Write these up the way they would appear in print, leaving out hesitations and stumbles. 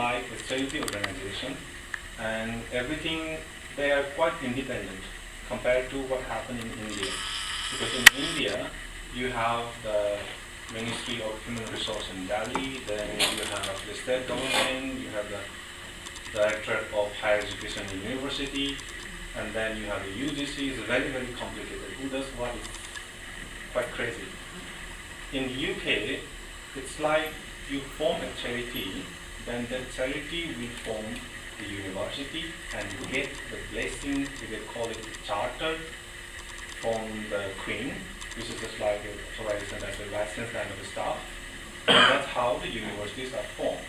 Like a charity organization, and everything, they are quite independent compared to what happened in India. Because in India, you have the Ministry of Human Resource in Delhi, then you have the state government, you have the Directorate of Higher Education and University, and then you have the UGC. It's very, very complicated. Who does what is quite crazy. In the UK, it's like you form a charity, then that charity will form the university and get the blessing, they call it a charter, from the Queen, which is just like a authorization as a license kind of stuff. And that's how the universities are formed.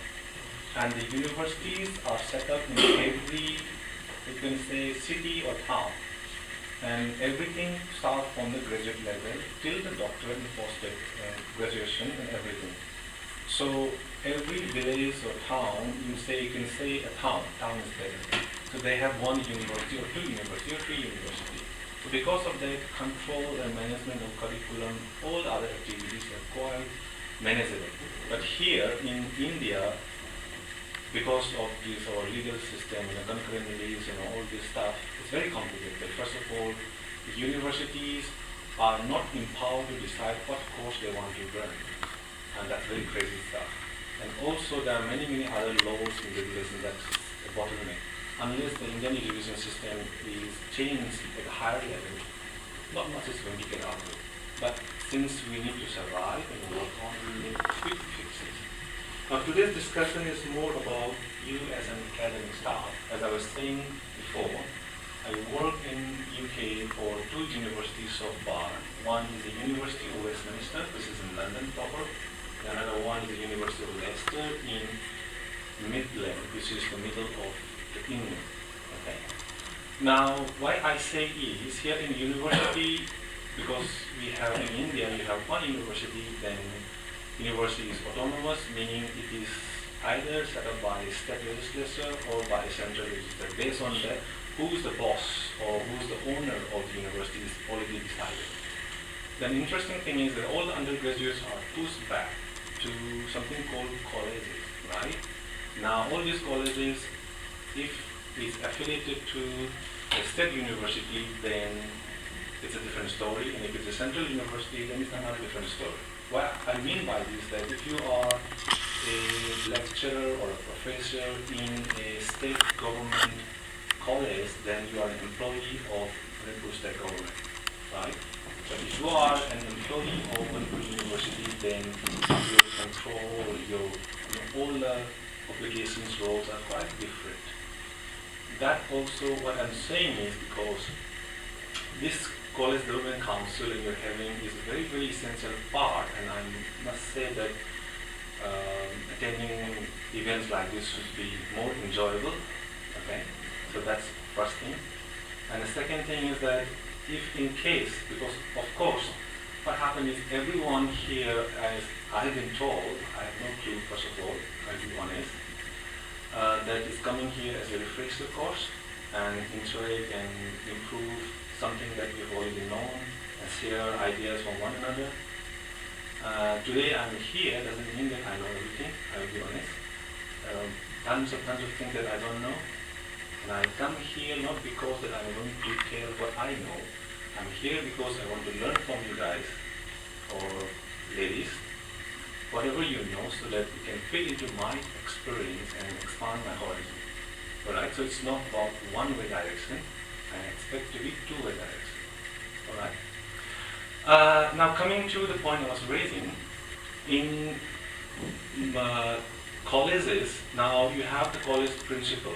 And the universities are set up in every, you can say, city or town. And everything starts from the graduate level till the doctorate and post graduation and everything. So every village or town, you can say a town is better. So they have one university or two university or three university. So because of that, control and management of curriculum, all other activities are quite manageable. But here in India, because of this our legal system, concurrent release and all this stuff, it's very complicated. First of all, the universities are not empowered to decide what course they want to run. And that's very crazy stuff. And also there are many, many other laws and regulations that's a bottleneck. Unless the Indian education system is changed at a higher level, not much is going to get out of it. But since we need to survive and work on, we need quick fixes. Now today's discussion is more about you as an academic staff. As I was saying before, I work in UK for two universities so far. One is the University of Westminster, which is in London proper. Another one is the University of Leicester in Midland, which is the middle of England. Okay. Now, why I say is here in university, because we have in India, you have one university, then university is autonomous, meaning it is either set up by state legislature or by central legislature. Based on that, who is the boss or who is the owner of the university is already decided. Then interesting thing is that all the undergraduates are pushed back to something called colleges, right? Now all these colleges, if it's affiliated to a state university, then it's a different story, and if it's a central university, then it's another different story. What I mean by this is that if you are a lecturer or a professor in a state government college, then you are an employee of Manipur state government, right? But if you are an employee of Manipur University, then your control, all the obligations, roles are quite different. That also, what I'm saying is because this college development council you're having is a very, very essential part, and I must say that attending events like this should be more enjoyable. Okay, so that's first thing. And the second thing is that if in case, because of course, what happened is everyone here, as I have been told, I have no clue first of all, I'll be honest, that is coming here as a refresher course and interact and improve something that we've already known and share ideas from one another. Today I'm here doesn't mean that I know everything, I will be honest. Tons of things that I don't know. And I come here not because that I'm going to tell what I know. I'm here because I want to learn from you guys, or ladies, whatever you know, so that you can fit into my experience and expand my horizon. Alright, so it's not about one-way direction. I expect to be two-way direction. Alright. Now coming to the point I was raising, in colleges, now you have the college principal,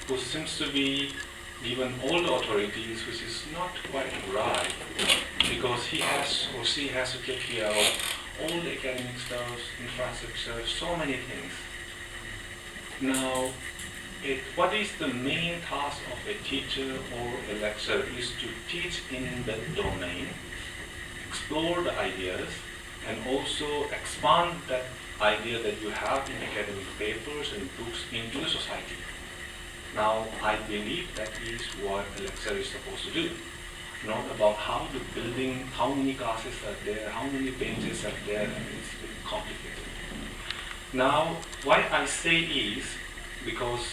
who seems to be given all the authorities, which is not quite right, because he has or she has to take care of all the academic stuff, infrastructure, so many things. Now, what is the main task of a teacher or a lecturer is to teach in the domain, explore the ideas, and also expand that idea that you have in academic papers and books into the society. Now, I believe that is what a lecturer is supposed to do. Not about how the building, how many classes are there, how many benches are there, and it's a bit complicated. Now, what I say is, because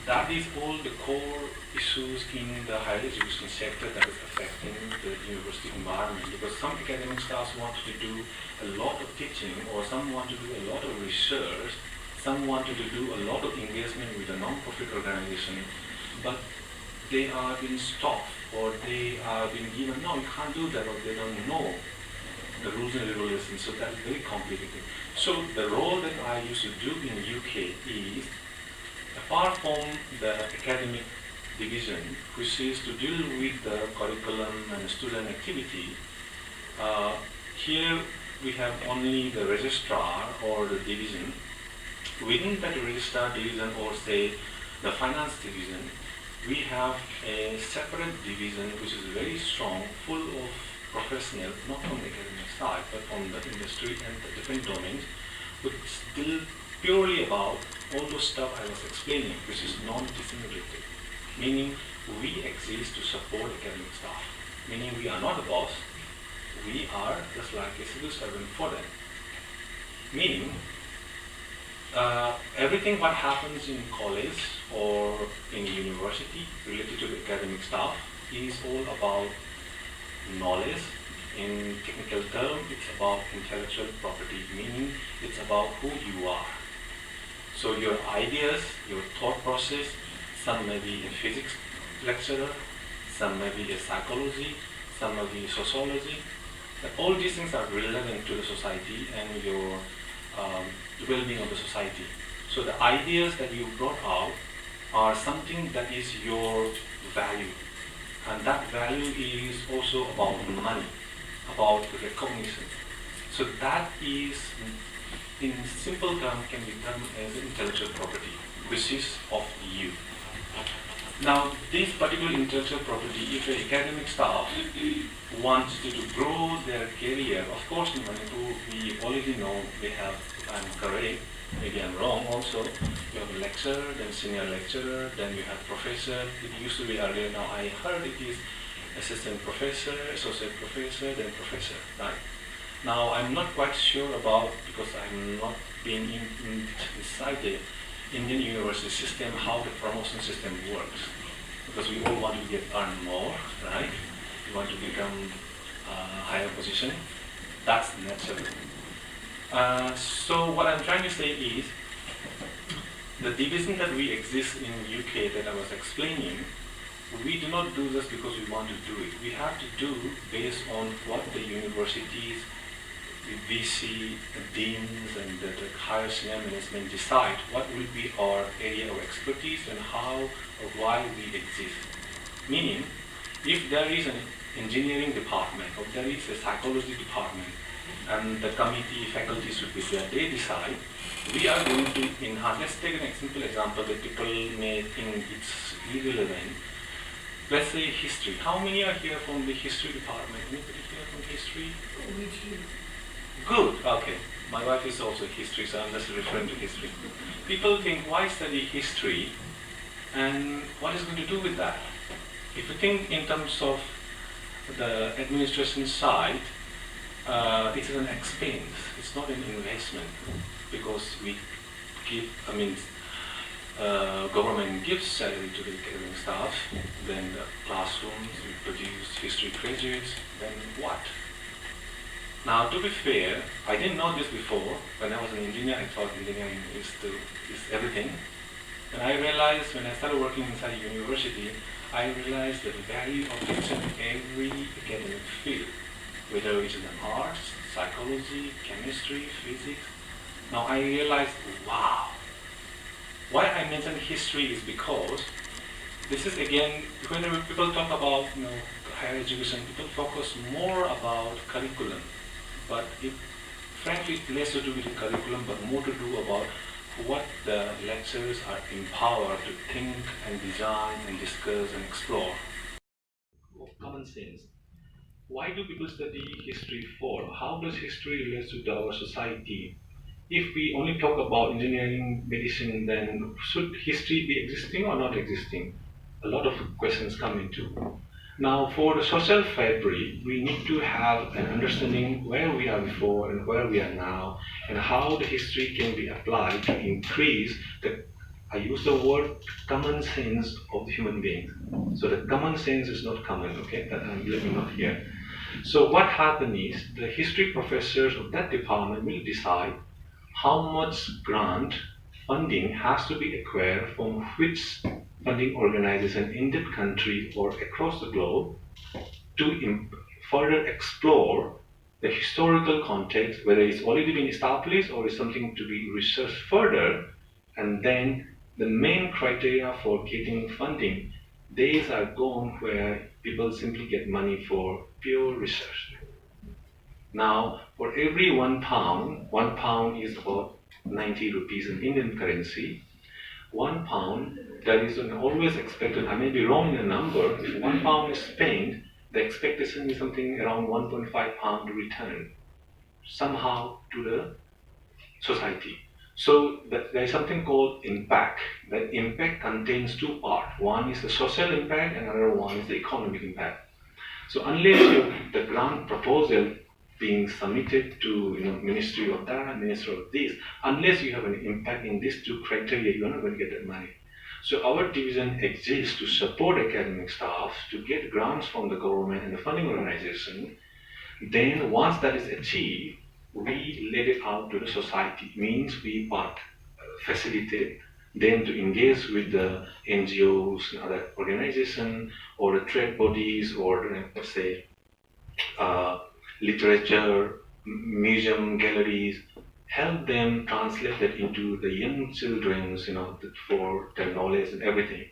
that is all the core issues in the higher education sector that is affecting the university environment. Because some academic staff want to do a lot of teaching, or some want to do a lot of research, some wanted to do a lot of engagement with a non-profit organization, but they are being stopped, or they are being given, no, you can't do that, or they don't know the rules and regulations, so that's very complicated. So the role that I used to do in UK is, apart from the academic division, which is to deal with the curriculum and student activity, here we have only the registrar or the division. Within that registrar division, or say the finance division, we have a separate division which is very strong, full of professionals, not from the academic side, but from the industry and the different domains, but still purely about all those stuff I was explaining, which is non-teaching related. Meaning we exist to support academic staff. Meaning we are not a boss, we are just like a civil servant for them. Meaning everything what happens in college or in university related to the academic staff is all about knowledge. In technical term, it's about intellectual property, meaning it's about who you are. So your ideas, your thought process, some may be a physics lecturer, some may be a psychology, some may be sociology. All these things are relevant to the society and your the well-being of the society. So the ideas that you brought out are something that is your value. And that value is also about money, about recognition. So that is, in simple terms, can be termed as intellectual property, which is of you. Now, this particular intellectual property, if the academic staff wants to grow their career, of course in Manipur, we already know they have, if I'm correct, maybe I'm wrong also, you have a lecturer, then senior lecturer, then you have professor. It used to be earlier, now I heard it is assistant professor, associate professor, then professor, right? Now I'm not quite sure about, because I'm not being inside the Indian university system, how the promotion system works. Because we all want to earn more, right? We want to become a higher position. That's natural. So what I'm trying to say is, the division that we exist in UK that I was explaining, we do not do this because we want to do it. We have to do based on what the universities, the VC, the deans, and the higher senior management decide what will be our area of expertise and how or why we exist. Meaning, if there is an engineering department or there is a psychology department and the committee, faculty should be there, they decide we are going to enhance. Let's take a simple example that people may think it's irrelevant. Let's say history. How many are here from the history department? Anybody here from history? Good, okay. My wife is also history, so I'm just referring to history. People think, why study history and what is going to do with that? If you think in terms of the administration side, it is an expense, it's not an investment, because we give, government gives salary to the academic staff, then the classrooms, we produce history graduates, then what? Now, to be fair, I didn't know this before. When I was an engineer, I thought engineering is everything. And I realized when I started working inside a university, I realized the value of each and every academic field, whether it's in the arts, psychology, chemistry, physics. Now I realized, wow. Why I mention history is because this is again, when people talk about higher education, people focus more about curriculum. But frankly, less to do with the curriculum, but more to do about what the lecturers are empowered to think and design and discuss and explore. Common sense. Why do people study history for? How does history relate to our society? If we only talk about engineering, medicine, then should history be existing or not existing? A lot of questions come into. Now, for the social fabric, we need to have an understanding where we are before and where we are now, and how the history can be applied to increase the I use the word common sense of the human beings. So the common sense is not common, okay? That I'm living not here. So what happened is the history professors of that department will decide how much grant funding has to be acquired from which funding organization in that country or across the globe to further explore the historical context, whether it's already been established or is something to be researched further. And then the main criteria for getting funding, days are gone where people simply get money for pure research. Now, for every £1 is about 90 rupees in Indian currency. £1, that is always expected, I may be wrong in the number, if £1 is spent, the expectation is something around £1.5 return somehow to the society. So there is something called impact. That impact contains two parts. One is the social impact and another one is the economic impact. So unless the grant proposal being submitted to Ministry of that, Ministry of this, unless you have an impact in these two criteria, you're not going to get that money. So our division exists to support academic staff to get grants from the government and the funding organization. Then once that is achieved, we let it out to the society. Means we facilitate them to engage with the NGOs and other organizations or the trade bodies or let's say literature, museum, galleries, help them translate that into the young children's, for their knowledge and everything.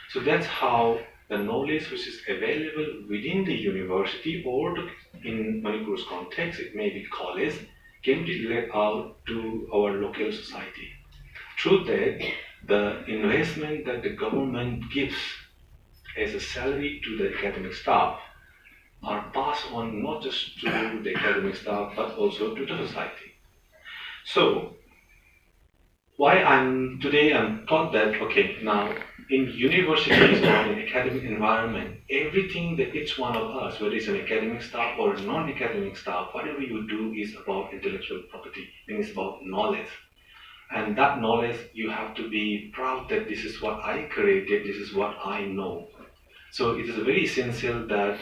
So that's how the knowledge which is available within the university or in Manipur's context, it may be college, can be let out to our local society. Through that, the investment that the government gives as a salary to the academic staff are passed on not just to the academic staff but also to the society. So why I'm taught that okay, now in universities or in academic environment, everything that each one of us, whether it's an academic staff or a non-academic staff, whatever you do is about intellectual property and it's about knowledge. And that knowledge you have to be proud that this is what I created, this is what I know. So it is very essential that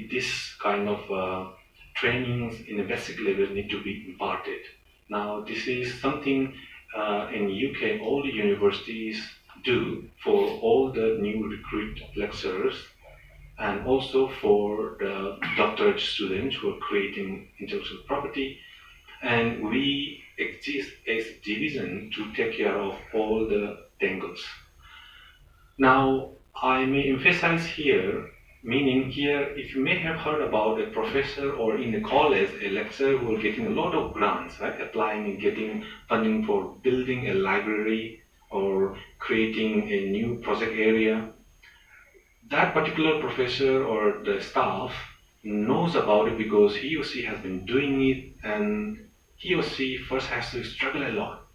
this kind of trainings in a basic level need to be imparted. Now this is something in UK all the universities do for all the new recruit lecturers and also for the doctorate students who are creating intellectual property. And we exist as a division to take care of all the tangles. Now, I may emphasize here, meaning here, if you may have heard about a professor or in a college, a lecturer who are getting a lot of grants, right, applying and getting funding for building a library or creating a new project area, that particular professor or the staff knows about it because he or she has been doing it and he or she first has to struggle a lot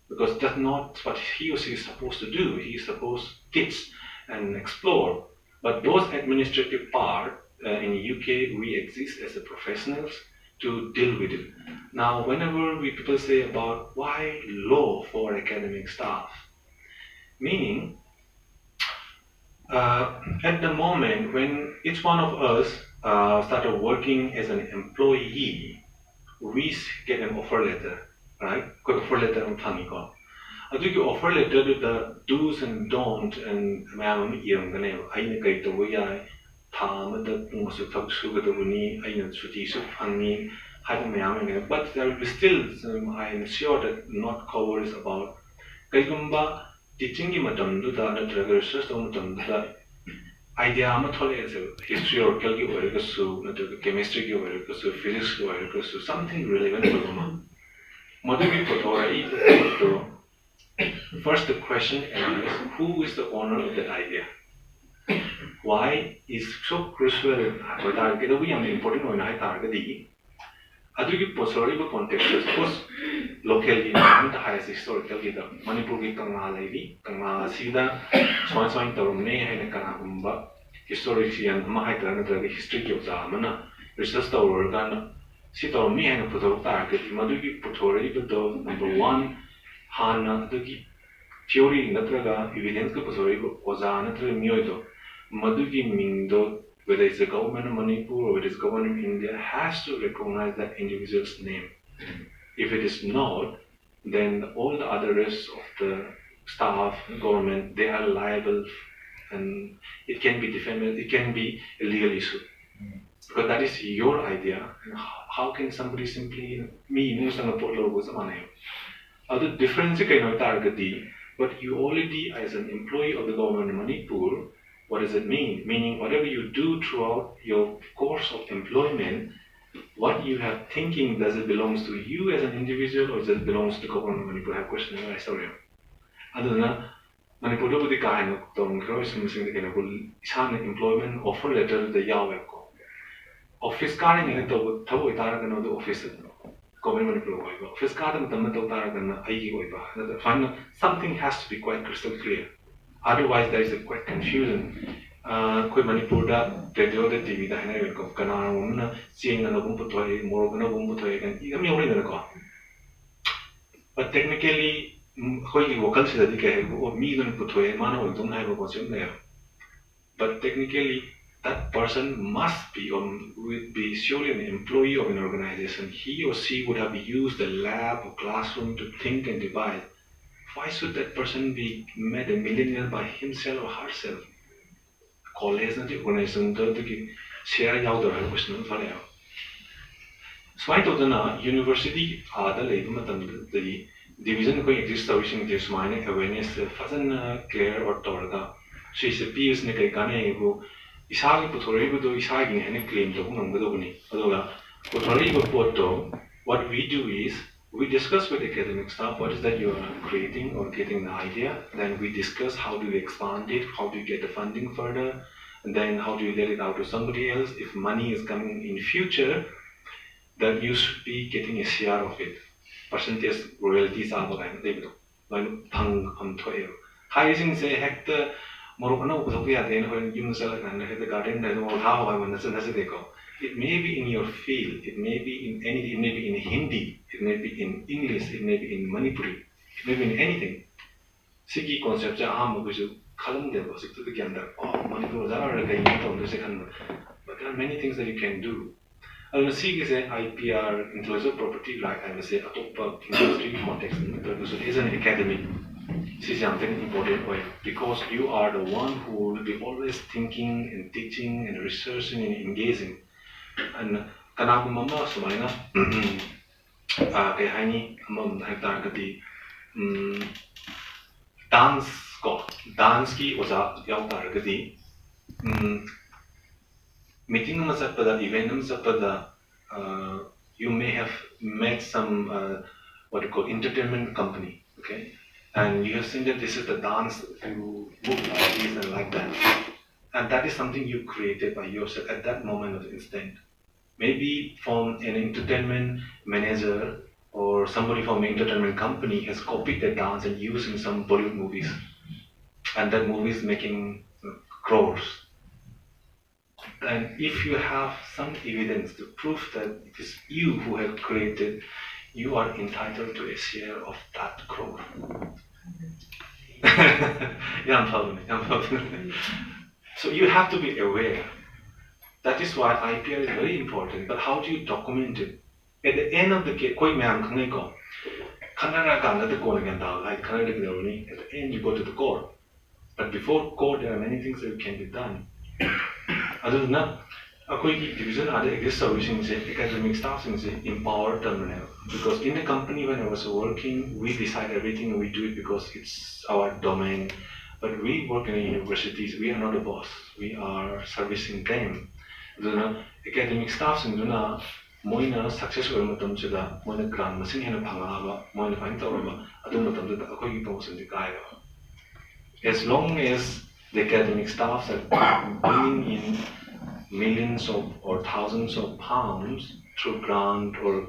because that's not what he or she is supposed to do. He is supposed to teach and explore. But those administrative part in UK, we exist as a professionals to deal with it. Now, whenever people say about why law for academic staff, meaning at the moment when each one of us started working as an employee, we get an offer letter, right? Got offer letter on Taniko. I think you offer letter with the do's and don'ts and ma'am young the name. I negate the way I palm the most of the sugar the winnie, I know sweetie soup hanging, having ma'am, but there will be still some I'm sure that not covers about Kaikumba teaching madam do the research on the idea ama history or chemistry physics something relevant for first the question is who is the owner of that idea? Why is so crucial we are important when I target adugi posoriba context suppose locally the highest historical gida Manipur gi kanga lady kanga sida soin tarumne haina kana gumba historian ama haitara natraga history ki zamana research tawrgan si tarumne haina putor target madugi putoriba do number 1 hana adugi theory natraga evidence ko pasori ko oza natra myoido madugi mingdo whether it's the government of Manipur or whether it's government of India has to recognize that individual's name. If it is not, then all the other rest of the staff, government, they are liable and it can be defended, it can be a legal issue. Because that is your idea. How can somebody simply, me, other difference cannot target but you already, as an employee of the government of Manipur, what does it mean? Meaning, whatever you do throughout your course of employment, what you have thinking, does it belongs to you as an individual or does it belongs to the government of Manipur? I have a question. Sorry. Other than Manipur, the kind of employment offer letter the Yahweh. Office card in the office. Government office card and something has to be quite crystal clear. Otherwise, there is a quite confusion. Manipur radio the TV the Hanai of Kana, seeing an open putoi, more than a woman putoi, and even only the car. But technically, you will consider the me than putoi, man or don't have a position there. But technically, that person must be would be surely an employee of an organization. He or she would have used the lab or classroom to think and devise. Why should that person be made a millionaire by himself or herself? College na organization the share yaudar hai question thale. So I told na university ada labor the division ko exist servicing this mine awareness fazan clear or torga. So is a peers ne kai kane go isagi puthori do isagi ne claim to ngam adoga puthori go poto. What we do is we discuss with academic staff what is that you are creating or getting the idea. Then we discuss how do we expand it, how do you get the funding further, and then how do you let it out to somebody else. If money is coming in future, then you should be getting a share of it. Percentage royalties are the hiring say hector Morocco then you the garden how I want to it may be in your field, it may be in anything, it may be in Hindi, it may be in English, it may be in Manipuri, it may be in anything. Siki concept which is but there are many things that you can do. I will see is an IPR, intellectual property right, I will say a top industry context, but it is an academic. This is something important way because you are the one who will be always thinking and teaching and researching and engaging. And kanagum mama sumaina kay haini amam targati dance ki oza yaw targati meeting masappada event masappada you may have met some what you call entertainment company, okay, and you have seen that this is the dance you move like this and like that, and that is something you created by yourself at that moment of instant. Maybe from an entertainment manager or somebody from an entertainment company has copied that dance and used in some Bollywood movies, and that movie is making crores. And if you have some evidence to prove that it is you who have created, you are entitled to a share of that crore. So you have to be aware. That is why IPR is very important. But how do you document it? At the end of the case, at the end you go to the court. But before court, there are many things that can be done. Other than that, division exist solutions academic staff empower terminal. Because in the company when I was working, we decide everything and we do it because it's our domain. But we work in universities, we are not the boss. We are servicing them. The academic staff in Duna Moina successful Matamchida, Moina Grand Masin Pangava, Moina Fantoraba, Adumatam, the Akogi Post in the Gaia. As long as the academic staffs are bringing in millions of or thousands of pounds through grant or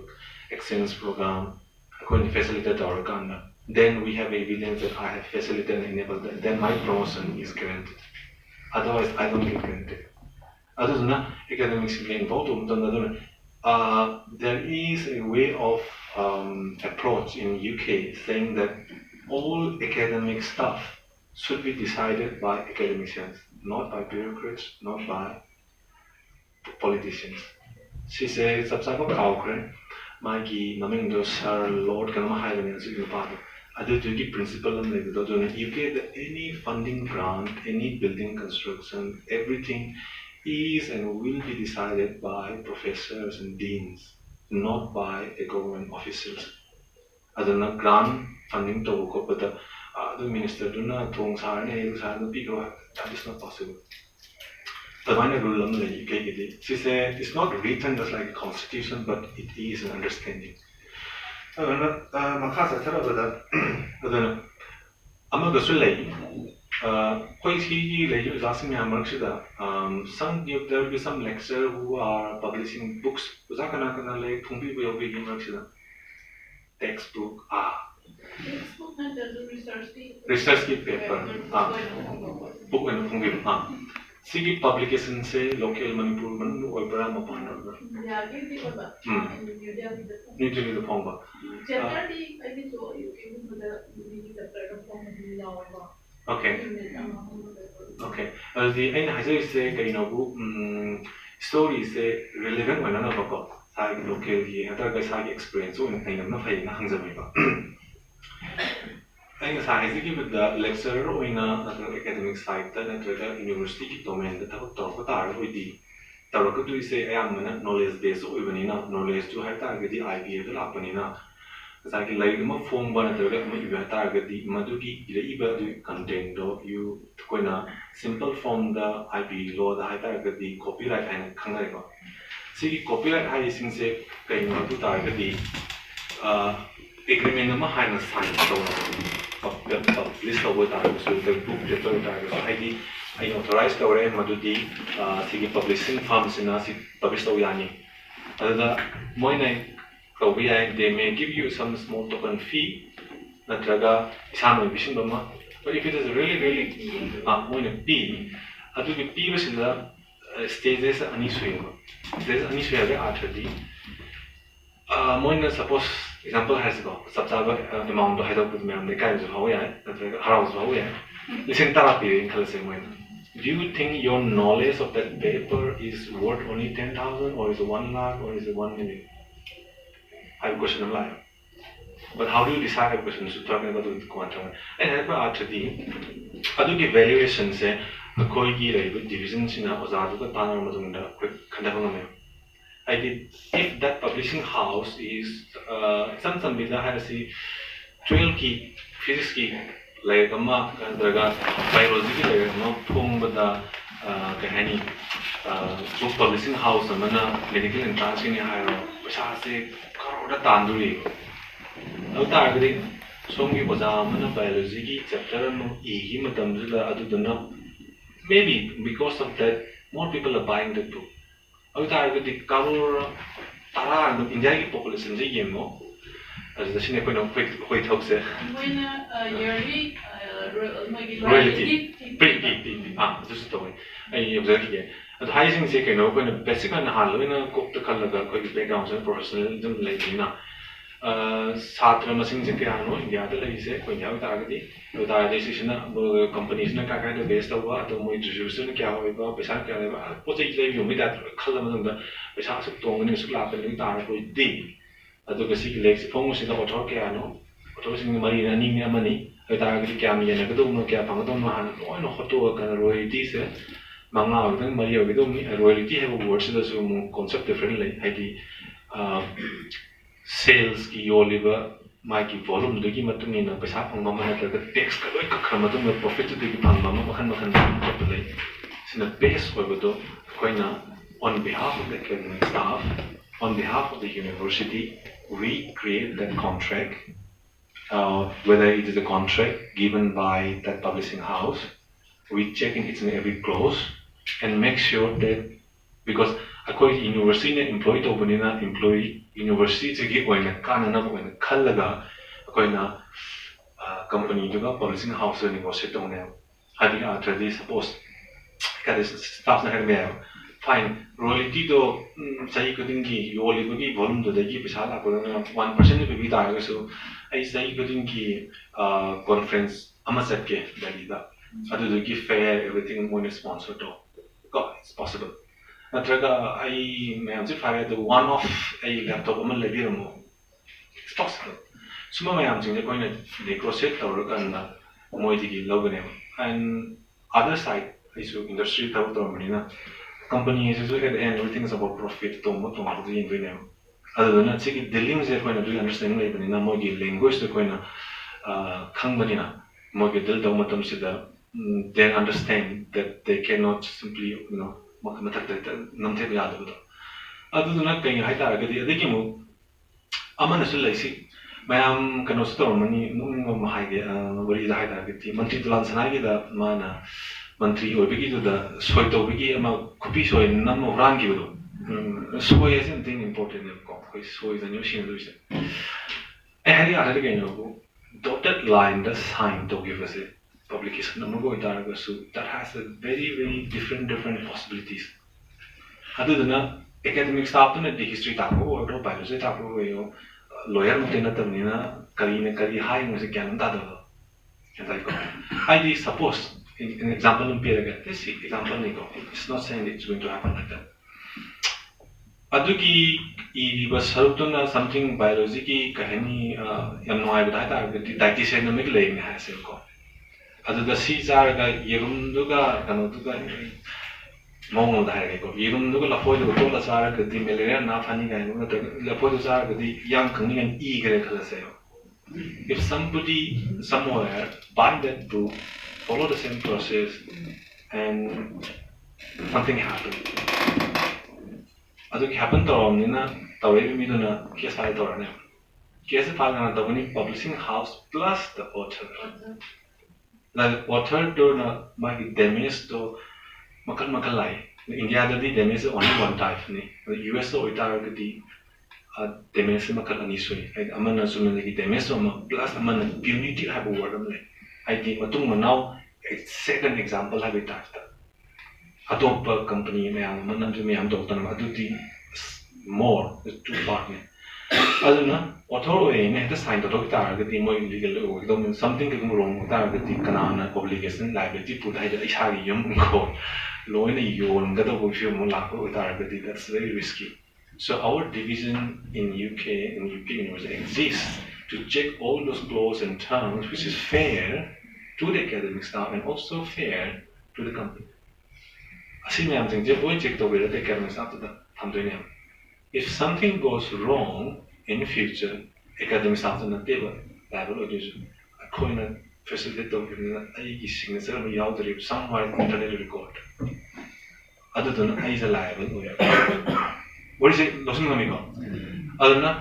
exchange program, according to facilitate our conduct, then we have evidence that I have facilitated and enabled that, then my promotion is granted. Otherwise, I don't get granted. Other than that, academics get involved. There is a way of approach in UK saying that all academic stuff should be decided by academicians, not by bureaucrats, not by politicians. She says, "Subscribe Cowgren, Maggie, Naming Sir Lord Kanama Highland and Sigma Party. Other duty principle and you get any funding grant, any building construction, everything is and will be decided by professors and deans, not by a government officials. Adana grant funding to but the minister do not thong sarne that is not possible. The minor rule she said it's not written as like a constitution, but it is an understanding. Makasa Tarabada Amagasule Hoiki is asking me some there will be some lecturer who are publishing books. Zakanakana like Pumbi will be in textbook. Textbook and the Research paper. Book and Pumbi. Sigi publication say local Manipur or Brahma Panda. Yeah, give the cover. New Delhi the Ponga. Generally, I think so. You can put the chapter of Ponga. Okay. Okay. The end has say stories say relevant when another book. Side local the other side experience so in a fine Hanzamiba. I say give the lecturer or in academic site that the university domain that have talked about with the Taraka say I am knowledge base or even enough knowledge to have target the IPR the Lapanina. Like a form one at the target the Maduki the content you simple form the IP law the high target the copyright and Kangareva. See copyright high since a to target the agreement number high sign list over targets so the book deploy targets. I authorized our Madudi publishing firms in us published Oyani. Other Moine they may give you some small token fee, Natraga Isano Vision Bama. But if it is really Moine P, I do the P was in the stages an issue. There's an issue after the Moine suppose example has got subscriber amount of head of the man, the kinds of house, listen therapy in Kalasimoine. Do you think your knowledge of that paper is worth only 10,000 or is it 1 lakh or is it 1 million? I have a question of life. But how do you decide a question? So talking about the quantum. And after the other evaluation say a Koigi divisions in a Ozadu Panorama quick I did if that publishing house is some visa has a 12 key physics key like a mark and biology like a home with the Kahani book publishing house and medical and transgenic higher which has a crowd Tanduri. Out targeting Songi was a biology chapter no E Matamzilla maybe because of that more people are buying the book. Out targeting cover Tara and India population Zigamo as the Shinapon quick hoax. When yearly Relative, this story. I observe here. At Heising second open a basic and Halloween cook the color quick backgrounds and professionalism like Satra Masing Zakano, India, is a when you have targeted the decision of companies in a kind of based over the more distribution, Kawa, Pesaka, what you meet that color of the Pesas of Tongan is clapping in the with D. At the Basic Lakes, Pomos in the Otorcano, Otosing Marina and money. I target Kami and I don't know Kapangan, or no Hoto can royalties. Mama, then Maria Vidomi, a royalty have words that are concept differently. I sales ki Oliver, Mikey volume, the Gimatun in a Pesap on Mama, the text, Kamatum, profit to the Pangama, Makan, in the base Obodo, Koina, on behalf of the academic staff, on behalf of the university, we create that contract. Whether it is a contract given by that publishing house, we check in each and every clause and make sure that because according to university employee to employee university to give when a canana when a kalaga according to company to publishing house negotiate on them. I think after this suppose staff na fine royalty do sahi kuding ki yoli bagi volume do dagi pisa la ko 1% be bi ta ga so ai sahi kuding ki conference ama set ke dali da adu do ki fair everything one sponsor to god it's possible natraga ai me am si fire the one off ai laptop ama le bi mo it's possible suma me am jing ko ne negotiate to ro kan na moi digi logane and other side isu industry ta to manina company is at the end everything is about profit to mo to ma di in ne other than that dealing is ko na do understand lai bani na mo gi language to ko na khang bani na mo gi dil do matam si da they understand that they cannot simply matak ta nam the ya do adu na kai hai ta ga di adiki mo amana sul lai si mayam kano store mani nung ma hai ge wari da hai ta ga ti mantri tulan sanai gi da mana mantri oibigi to the soi to bigi ama kupi soi nam ran gi do soi is something important ko soi is a new thing do se hari ara ge no dotted line the sign to give us a publication number go ita ga so that has a very different possibilities other than academic staff to the history ta ko or biology ta ko yo lawyer mo tena tam ni na kari hai mo se kyan ta do and I go I suppose an example in Piraga, this example it's not saying it's going to happen like that. Aduki I was helped something biology kahani yam no I would have the dietitian laying has a go. Adu the seeds are yerum duga kanoduga mono diago. Yerum duga la foil to la sara the malaria na funny guy, la foil the young cunning and eager coloseo. If somebody somewhere buy that book, follow the same process, and something happened. Adu happen to omnina tawe mi do na case file to na case file na the publishing house plus the author. The author do na ma damage to makal lai. India da di damage only one type ni. The US o ita ga di damage makal ani soi. Amana sumen gi damage o plus amana punitive have word am le. I di matung manau second example have it after. Atop company me am manam me am doctor ma do di more two part me. Aduna author ne the sign to doctor ga di mo illegal o do something ga wrong ta ga di kanana obligation liability put hai da ishari yum ko law in yon ga do fi mo la ko ta ga di that's very risky. So our division in UK University exists to check all those clauses and terms which is fair to the academic staff and also fair to the company. Asi me am jing je boy check to the academic staff to the if something goes wrong in the future, academic staff to the table level or just a coin facilitate to the signature of the somewhere internet record. Other than I is a liable. What is it? Losing amigo. Other than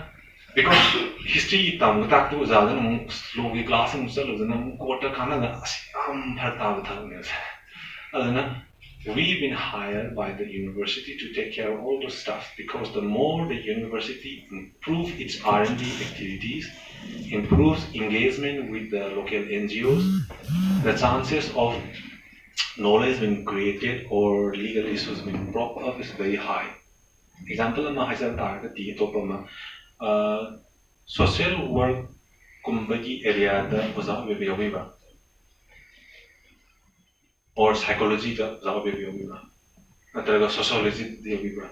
because history tam tak tu ज़्यादा न slow class में चलो ज़ना quarter खाना ना हम भरता होता है we've been hired by the university to take care of all those stuff because the more the university improves its R&D activities, improves engagement with the local NGOs, the chances of knowledge being created or legal issues being brought up is very high. Example ma hajar target di to pa social work kumbagi area da uza be yobiba or psychology da uza be yobiba natraga sociology de yobiba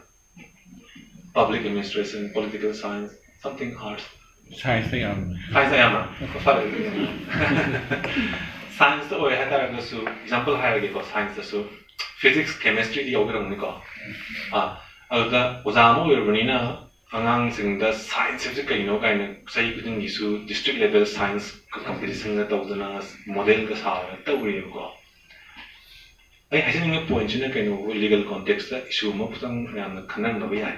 public administration political science something arts science ayam science to oy hata ga su example hai ga ko science da su physics chemistry di yogira ni ko ada uza mo yorbani na angang sing the science is kai no kai na sai kuding isu district level science competition ga tawdana model ga sa ta uri ko ai hasin nge point na kai no legal context da issue mo putang na khanan na bai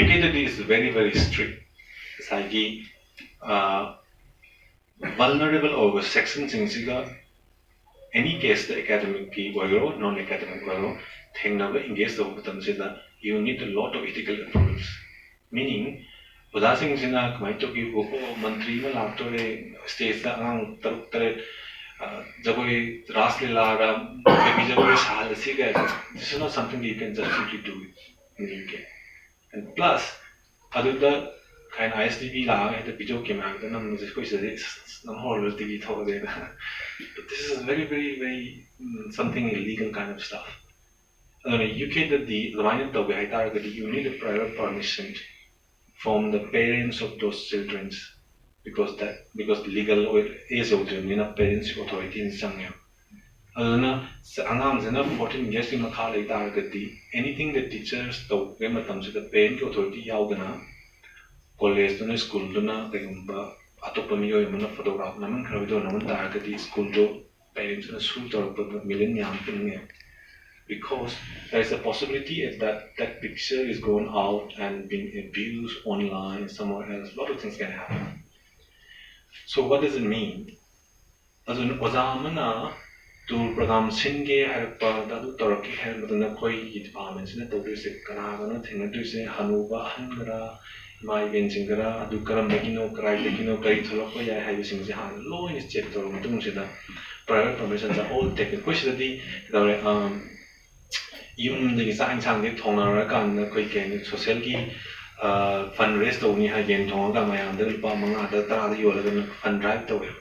UK that is very strict sai gi vulnerable over section sing siga any case the academic ki wagero non academic wagero thing na engage the butam se da you need a lot of ethical approvals. Meaning, Buddha Singh Sina, Kamaito ki Boko, Mantri ma Laptore, states the Ang Taruk Jagoi Raslila, maybe Jagoi Sahal, this is not something you can just simply do in the UK. And plus, other the kind of ISDB la had the video came out, and I'm just going to say no horror TV talk there. But this is very something illegal kind of stuff. UK that the minor dog that you need a prior permission from the parents of those children because legal or age of the parents authority in some aduna angamsina 14 years in makha lai targati anything that teachers to matam se the parent authority yaudana college to school to na kayumba atopa miyo mana photograph naman khrabido naman targati school to parents na su tor million yam pinge because there is a possibility that that picture is going out and being abused online somewhere else. A lot of things can happen. So what does it mean? As an Ozamana to program Singe Harpa, Dadu Toraki Helmutana Koi departments in the Todusi Kanagana, Tinaduse, Hanuba, Hangara, my Vincingara, Dukaram Megino, Kraikino, Kaitolokoya, have using the hand. Law in his chapter, Dumsida, prior permissions are all taken. Question the yung the design sang the toner kan quick and socially fundraise to me again tonga my under bomb other than you are fund drive to it.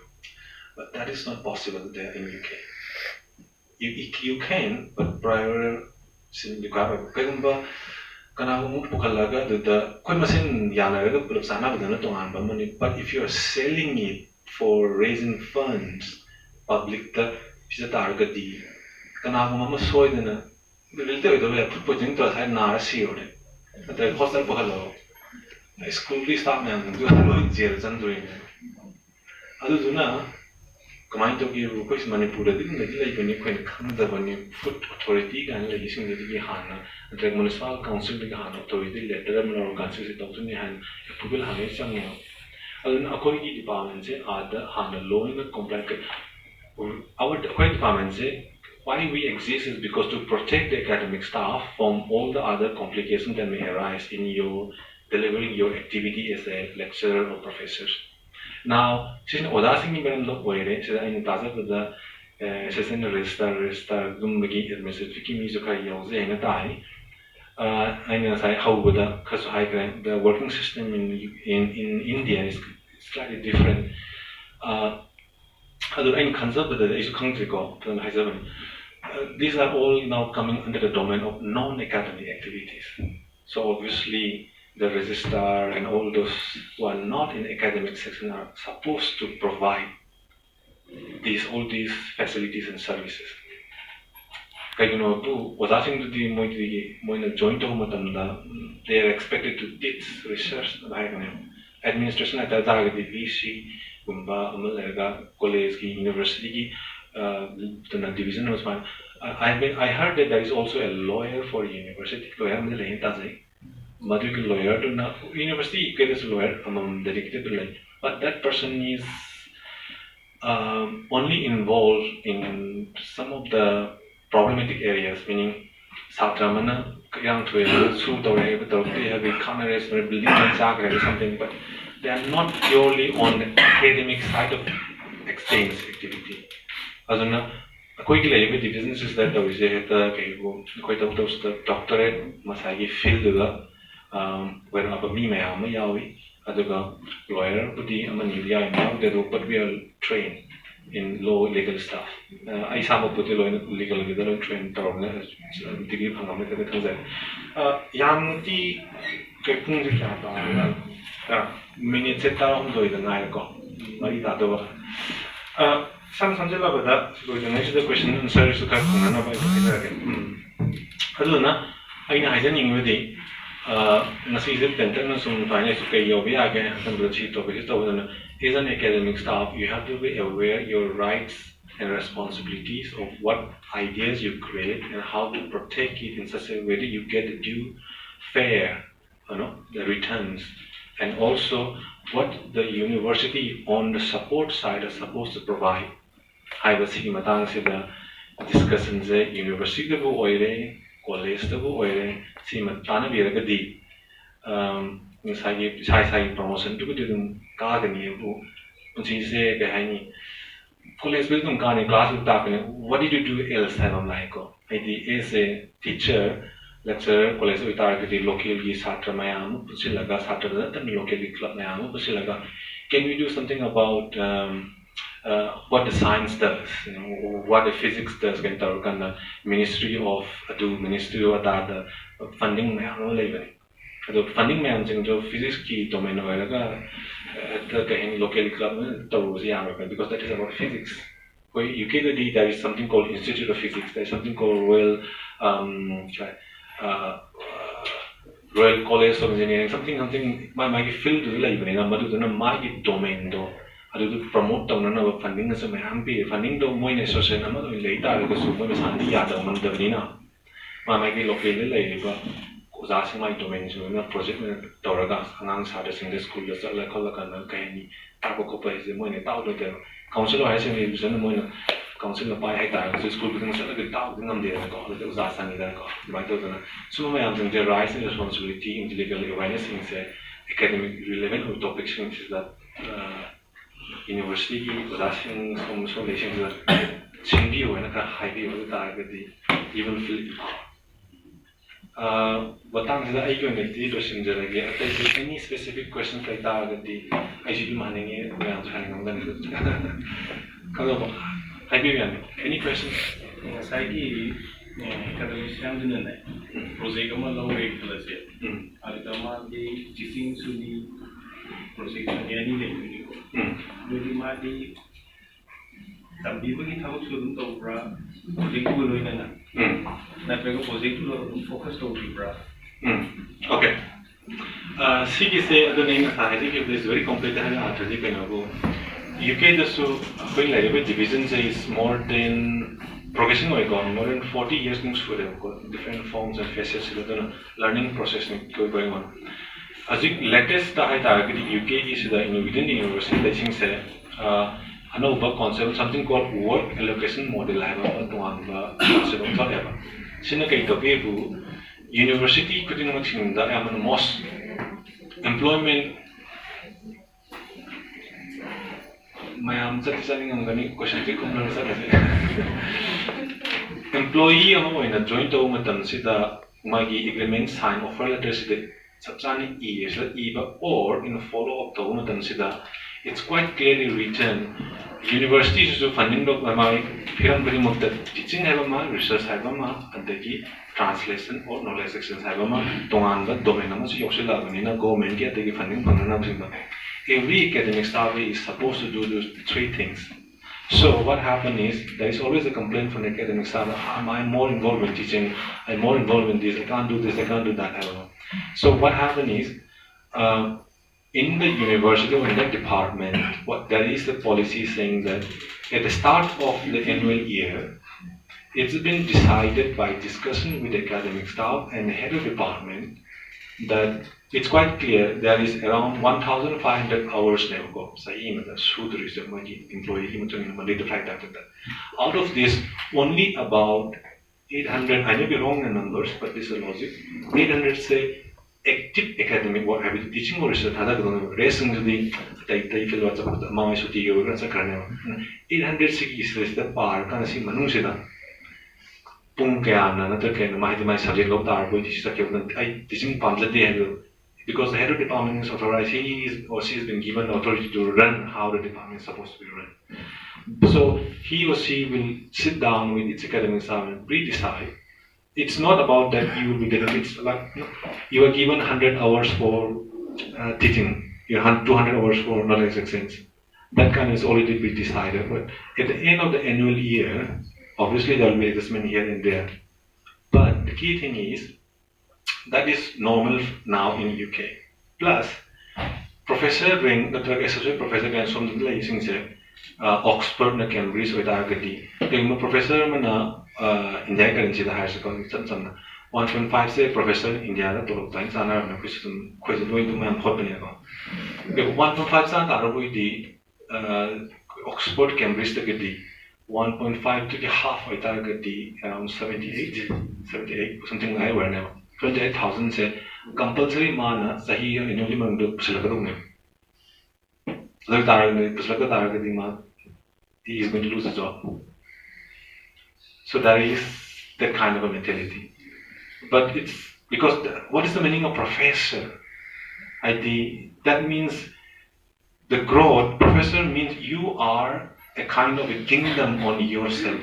But that is not possible there in UK. You can, but prior sin you got a Kanamu Pukalaga, the Quemasin Yana, Pulsana, but if you are selling it for raising funds, public the target the Kanagama soy the little way of putting to a side Narasio. The hostel for hello. I school stop now and do hello in jails and doing it. Aduna, command to give request Manipur didn't like when you can come the when you put authority and using the Hana, and the municipal council the Hana authority letter or council it out in the hand, people have a young now. According departments are the Hana law in the complaint. Our departments why we exist is because to protect the academic staff from all the other complications that may arise in your delivering your activity as a lecturer or professor. Now, since Odasing in the way, so in Taza the Session Resta Gumbagi administrative Mizuka Yose and a die. I know how would the working system in India is slightly different. Other conservative is country go these are all now coming under the domain of non-academic activities. So obviously the registrar and all those who are not in academic section are supposed to provide all these facilities and services. You know, to the joint they are expected to teach research administration at the VC, college, university, division was fine. I heard that there is also a lawyer for university. Lawyer Madhuk lawyer to university is lawyer dedicated to like, but that person is only involved in some of the problematic areas, meaning Satramana, young to a suit or they have a cameras or a building or something, but they are not purely on the academic side of exchange activity. As in, quickly, the businesses that we say quite out of the doctorate, Masagi field, where a me may yawi, Aduga lawyer, Pudi, Amanilia, but we are trained in law legal stuff. I some put legal trained degree from America. Yamti Kapung minutes at down to the Naiko, Marita Dova. Some Sanjala Bada, so the next question and service to Kakuna by Haduna, I know with the Nasizip Tentana, some finance to pay your Viaga and the chief of his is an academic staff. You have to be aware your rights and responsibilities of what ideas you create and how to protect it in such a way that you get the due fair, the returns. And also what the university on the support side is supposed to provide. I was seeing the discussions at university of oil, college of oil, see Matana Viragadi, Sai promotion to do gardening, and she say behind college with them kind of class with that. What did you do else? I'm like, as a teacher, lecturer, college with target locally satra mayam, pusilaga satra then locally club mayam, pusilaga. Can we do something about what the science does? You know, what the physics does? Can the Ministry of Ministry of that funding mayam level. The funding mayam जो physics की domain होएगा the कहीं local club में तो वो यहाँ because that is about physics. कोई UK का there is something called Institute of Physics. There is something called Royal College of Engineering. Something my field is like बनेगा मधु तो ना my domain दो अदु promote तो ना funding से मैं हम भी funding तो मोई association ना मधु लेता है तो सुबह में शांति याद है मन दबनी ना my local लेगा Using my domain, project Toraga, Anang Satters in the school, the Lakalakan, Kani, Tabacopa is the money, Taudo, Council has a reason, Council of Pai, the school becomes a little thousand on the Usasan, the some of my answers, their rise in responsibility, intellectual awareness in academic relevant topics, is that university was asking some solutions that Chindy or a high view of the even feel. Batang sila ay kung nagtito siya dyan if any specific questions like that I should be manning it ngayon sa kanang ganito kalau ba any questions Sagi academician din na project mo lang wait pala siya alita di teaching suni project niya ni din ko hindi madi tambi bagi thaw chulun to bra project ko loy na that we go project to focus to bra okay see say the name I think if this very complicated answer you can go UK the so going like division is more than progression more than 40 years things for them different forms and facets of the learning process going on as the latest the UK is the within the university teaching say another concept something called work allocation model I have one concept of whatever Sinakay to university pretty much in the most employment mayam sa tisaling ang gani question ko kung sa employee amo ina join to matam sida magi agreement sign offer letter sida sabsani is eba or in follow up to matam sida it's quite clearly written universities जो funding लोग हमारे फिर हम बड़ी मुद्दत teaching है हमारा research है हमारा अंदर translation और knowledge sections है हमारा तोंगान बट domain हमारा जो योगशिला बनी ना government के अंदर funding पंगना बसिंगा every academic staff is supposed to do those three things so what happened is there is always a complaint from the academic staff I'm more involved in teaching I'm more involved in this I can't do this I can't do that so what happened is in the university or in the department, there is a policy saying that at the start of the annual year, it's been decided by discussion with the academic staff and the head of department that it's quite clear there is around 1,500 hours now go. Out of this, only about 800, I may be wrong in numbers, but this is logic, 800 say active academic work have been teaching or research hada ko racing the tai fil wa chapta ma su ti go sa karne 800 sigi is the par kan si manu se da pung kya na ta ke my subject lo tar boy teach sa ke I teaching pamla de hai because the head of department is authorized he is or she has been given authority to run how the department is supposed to be run so he or she will sit down with its academic staff and pre-decide. It's not about that you will be getting it's like you are given 100 hours for teaching, you have 200 hours for knowledge exchange. That kind is already been decided. But at the end of the annual year, obviously there will be adjustment here and there. But the key thing is that is normal now in UK. Plus, Professor Ring, the associate professor can from the using Oxford na Cambridge or Dagadi. The professor mana India currency the higher secondary 1.5 say professor in India to look time sana na question doing to man hot ne ko 1.5 sa taro boy di Oxford Cambridge the gadi 1.5 to the half I target the around 78 something like where now 28,000 say compulsory mana sahi annually man do pusla karo ne lag target pusla ka target di ma he is going to lose his job. So that is that kind of a mentality. But it's because what is the meaning of professor? That means the growth. Professor means you are a kind of a kingdom on yourself.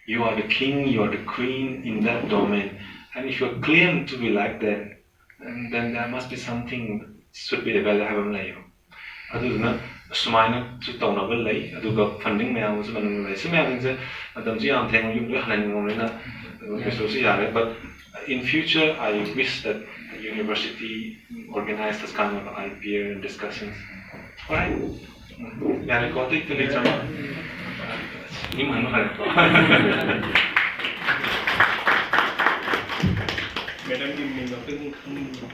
You are the king, you are the queen in that domain. And if you claim to be like that, then there must be something should be available. ꯑꯗꯨꯗꯨꯅ ꯁꯨꯃꯥꯏꯅ ꯇꯧꯅꯕ ꯂꯩ ꯑꯗꯨꯒ funding ꯃꯌꯥꯝꯁꯨ ꯃꯅꯨꯡꯗ ꯂꯩ ꯁꯤ ꯃꯌꯥꯝꯁꯦ ꯃꯇꯝꯁꯤ ꯌꯥꯝ ꯊꯦꯡꯅ ꯌꯨꯝ ꯂꯣꯏ ꯍꯜꯍꯟꯅꯤꯡꯉꯕꯅꯤ나 ꯀꯩꯁꯨꯁꯨ ꯌꯥꯔꯦ but in future I wish that the university organize this kind of IPR and discussions. Alright? 야래거 어떻게 들리잖아. 이만 하래거. Madam, give me nothing.